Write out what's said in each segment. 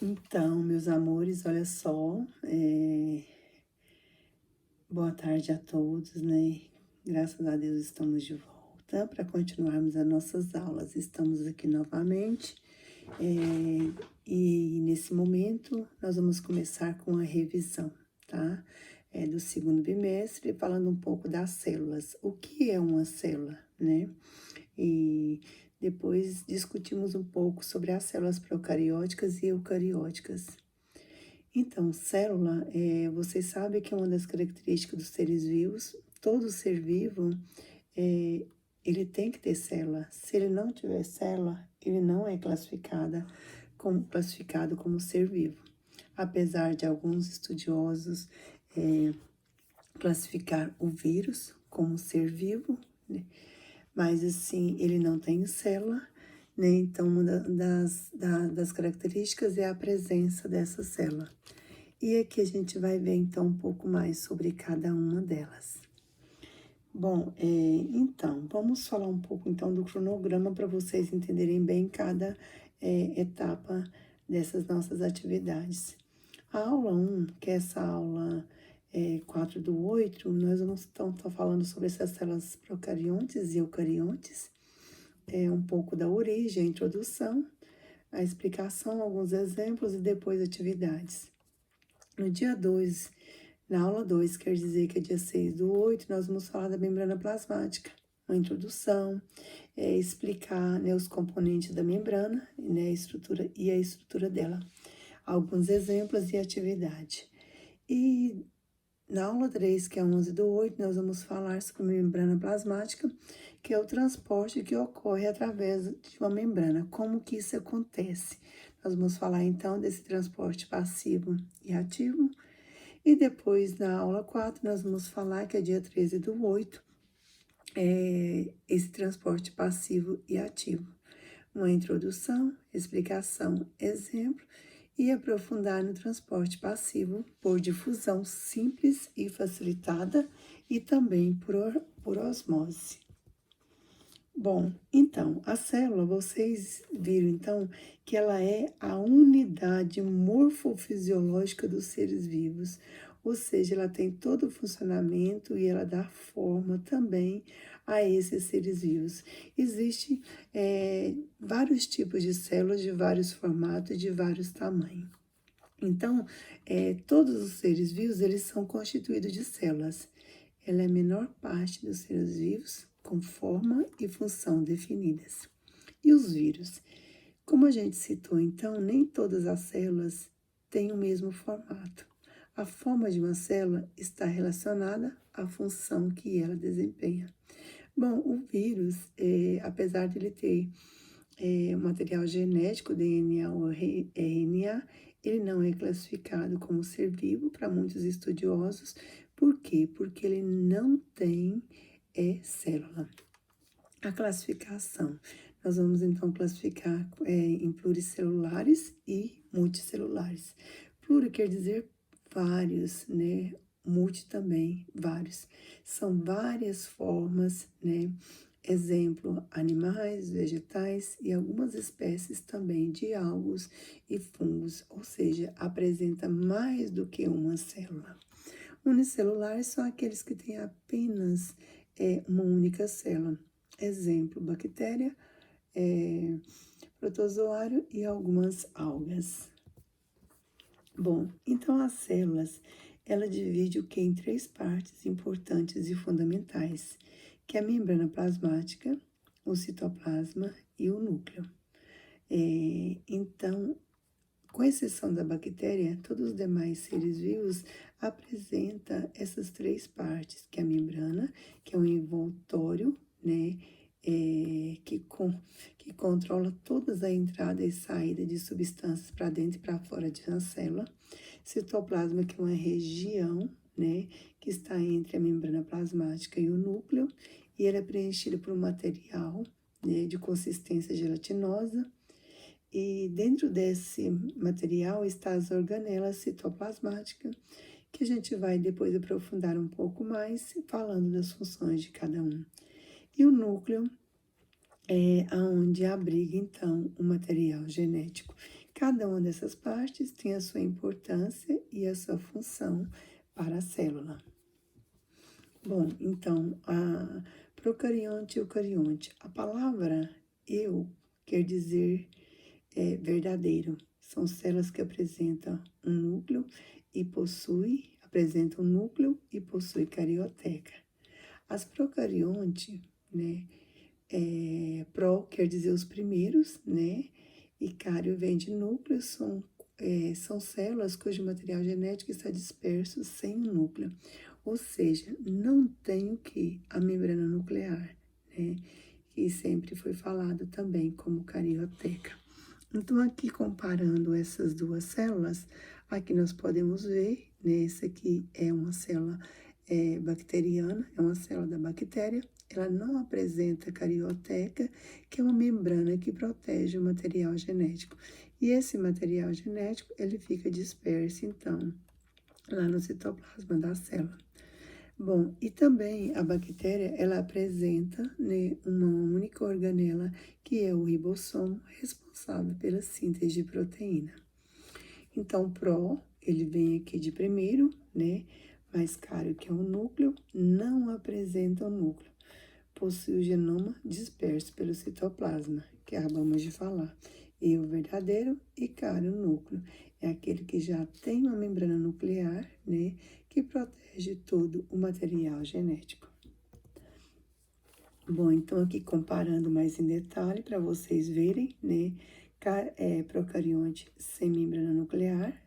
Então, meus amores, olha só, boa tarde a todos, né? Graças a Deus estamos de volta para continuarmos as nossas aulas. Estamos aqui novamente, e nesse momento nós vamos começar com a revisão, tá? Do segundo bimestre, falando um pouco das células. O que é uma célula, né? E depois discutimos um pouco sobre as células procarióticas e eucarióticas. Então, célula, vocês sabem que é uma das características dos seres vivos. Todo ser vivo, é, ele tem que ter célula. Se ele não tiver célula, ele não é classificado como ser vivo. Apesar de alguns estudiosos classificar o vírus como ser vivo, né? Mas assim, ele não tem célula, né? Então, uma das características é a presença dessa célula. E aqui a gente vai ver então um pouco mais sobre cada uma delas. Bom, então, vamos falar um pouco então do cronograma para vocês entenderem bem cada etapa dessas nossas atividades. A aula 1, que é essa aula 4 do 8, nós vamos estar falando sobre essas células procariontes e eucariontes, um pouco da origem, a introdução, a explicação, alguns exemplos e depois atividades. No dia 2, na aula 2, quer dizer que é dia 6 do 8, nós vamos falar da membrana plasmática, uma introdução, explicar, né, os componentes da membrana, né, a estrutura dela, alguns exemplos e atividade. E na aula 3, que é 11 do 8, nós vamos falar sobre a membrana plasmática, que é o transporte que ocorre através de uma membrana, como que isso acontece. Nós vamos falar então desse transporte passivo e ativo. E depois, na aula 4, nós vamos falar que é dia 13 do 8, esse transporte passivo e ativo. Uma introdução, explicação, exemplo e aprofundar no transporte passivo por difusão simples e facilitada e também por osmose. Bom, então, a célula, vocês viram então que ela é a unidade morfofisiológica dos seres vivos, ou seja, ela tem todo o funcionamento e ela dá forma também a esses seres vivos. Existem vários tipos de células, de vários formatos, de vários tamanhos. Então, todos os seres vivos, eles são constituídos de células. Ela é a menor parte dos seres vivos, com forma e função definidas. E os vírus? Como a gente citou, então, nem todas as células têm o mesmo formato. A forma de uma célula está relacionada à função que ela desempenha. Bom, o vírus, apesar de ele ter material genético, DNA ou RNA, ele não é classificado como ser vivo para muitos estudiosos. Por quê? Porque ele não tem célula. A classificação. Nós vamos então classificar em pluricelulares e multicelulares. Pluri quer dizer vários, né? Multi também, vários. São várias formas, né? Exemplo, animais, vegetais e algumas espécies também de algos e fungos, ou seja, apresenta mais do que uma célula. Unicelulares são aqueles que têm apenas uma única célula. Exemplo, bactéria, protozoário e algumas algas. Bom, então as células, ela divide o que em três partes importantes e fundamentais, que é a membrana plasmática, o citoplasma e o núcleo. Então, com exceção da bactéria, todos os demais seres vivos apresentam essas três partes, que é a membrana, que é um envoltório, né, que controla todas a entrada e saída de substâncias para dentro e para fora de uma célula. Citoplasma, que é uma região, né, que está entre a membrana plasmática e o núcleo, e ela é preenchida por um material, né, de consistência gelatinosa. E dentro desse material está as organelas citoplasmáticas, que a gente vai depois aprofundar um pouco mais, falando das funções de cada um. E o núcleo é aonde abriga, então, o material genético. Cada uma dessas partes tem a sua importância e a sua função para a célula. Bom, então, a procarionte e eucarionte. A palavra eu quer dizer verdadeiro. São células que apresentam um núcleo e apresentam núcleo e possuem carioteca. As procarionte, né, pró quer dizer os primeiros, né, e cário vem de núcleo, são células cujo material genético está disperso sem o núcleo, ou seja, não tem o que? A membrana nuclear, né, que sempre foi falado também como carioteca. Então, aqui comparando essas duas células, aqui nós podemos ver, né, essa aqui é uma célula bacteriana, é uma célula da bactéria, ela não apresenta carioteca, que é uma membrana que protege o material genético. E esse material genético, ele fica disperso, então, lá no citoplasma da célula. Bom, e também a bactéria, ela apresenta, né, uma única organela, que é o ribossomo, responsável pela síntese de proteína. Então, pró, ele vem aqui de primeiro, né, mais caro que é o núcleo, não apresenta o núcleo. Possui o genoma disperso pelo citoplasma, que acabamos de falar. E o verdadeiro e caro núcleo é aquele que já tem uma membrana nuclear, né, que protege todo o material genético. Bom, então aqui comparando mais em detalhe para vocês verem, né, procarionte sem membrana nuclear,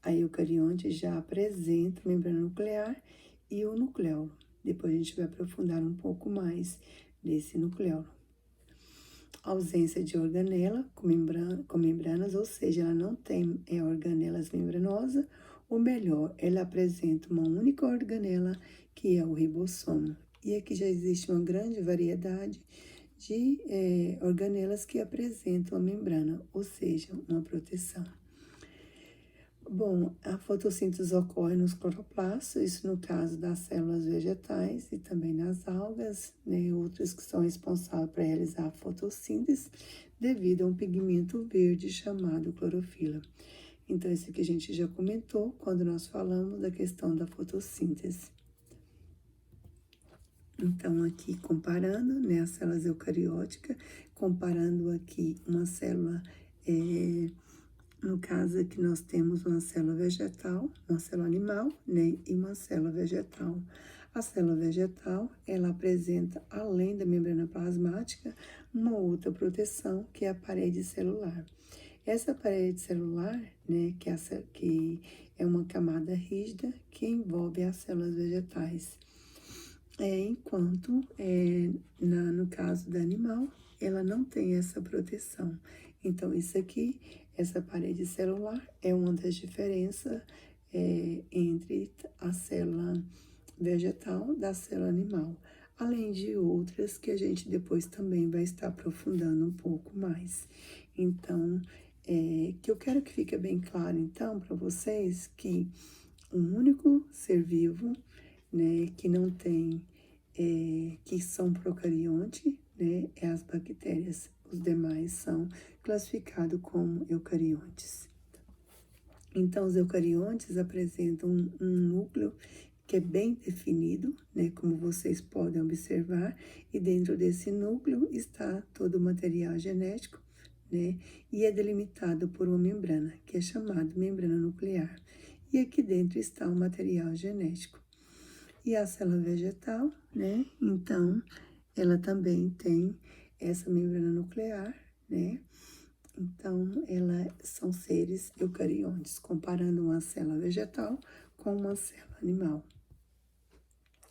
a eucarionte já apresenta membrana nuclear e o nucleolo. Depois a gente vai aprofundar um pouco mais desse nucleolo. Ausência de organela com membranas, ou seja, ela não tem organelas membranosas, ou melhor, ela apresenta uma única organela, que é o ribossomo. E aqui já existe uma grande variedade de organelas que apresentam a membrana, ou seja, uma proteção. Bom, a fotossíntese ocorre nos cloroplastos, isso no caso das células vegetais e também nas algas, né, outras que são responsáveis para realizar a fotossíntese devido a um pigmento verde chamado clorofila. Então, esse aqui a gente já comentou quando nós falamos da questão da fotossíntese. Então, aqui comparando, né, as células eucarióticas, comparando aqui uma célula no caso aqui nós temos uma célula vegetal, uma célula animal, né, e uma célula vegetal. A célula vegetal, ela apresenta, além da membrana plasmática, uma outra proteção, que é a parede celular. Essa parede celular, né, que é uma camada rígida que envolve as células vegetais. Enquanto, no caso do animal, ela não tem essa proteção. Então, isso aqui, essa parede celular, é uma das diferenças entre a célula vegetal da célula animal, além de outras que a gente depois também vai estar aprofundando um pouco mais. Então, que eu quero que fique bem claro, então, para vocês, que um único ser vivo, né, que não tem, que são procarionte, né, é as bactérias. Os demais são classificados como eucariontes. Então, os eucariontes apresentam um núcleo que é bem definido, né, como vocês podem observar, e dentro desse núcleo está todo o material genético, né, e é delimitado por uma membrana, que é chamada membrana nuclear. E aqui dentro está o material genético. E a célula vegetal, né, então, ela também tem essa membrana nuclear, né, então, são seres eucariontes, comparando uma célula vegetal com uma célula animal.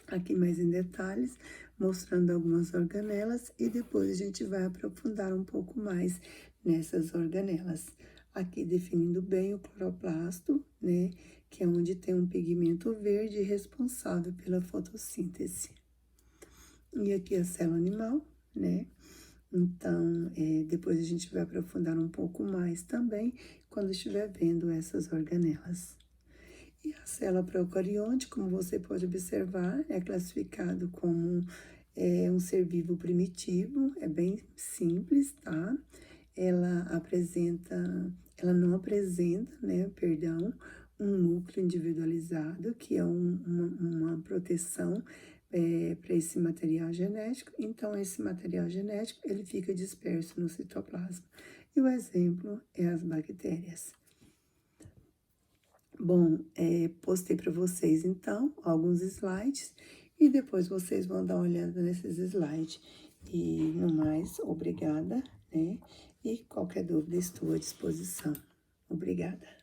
Aqui mais em detalhes, mostrando algumas organelas e depois a gente vai aprofundar um pouco mais nessas organelas. Aqui definindo bem o cloroplasto, né, que é onde tem um pigmento verde responsável pela fotossíntese. E aqui a célula animal, né, então, depois a gente vai aprofundar um pouco mais também quando estiver vendo essas organelas. E a célula procarionte, como você pode observar, é classificado como um ser vivo primitivo, é bem simples, tá? Ela ela não apresenta, né, perdão, um núcleo individualizado, que é uma proteção para esse material genético. Então, esse material genético, ele fica disperso no citoplasma. E o exemplo é as bactérias. Bom, postei para vocês, então, alguns slides, e depois vocês vão dar uma olhada nesses slides. E, no mais, obrigada, né? E qualquer dúvida, estou à disposição. Obrigada.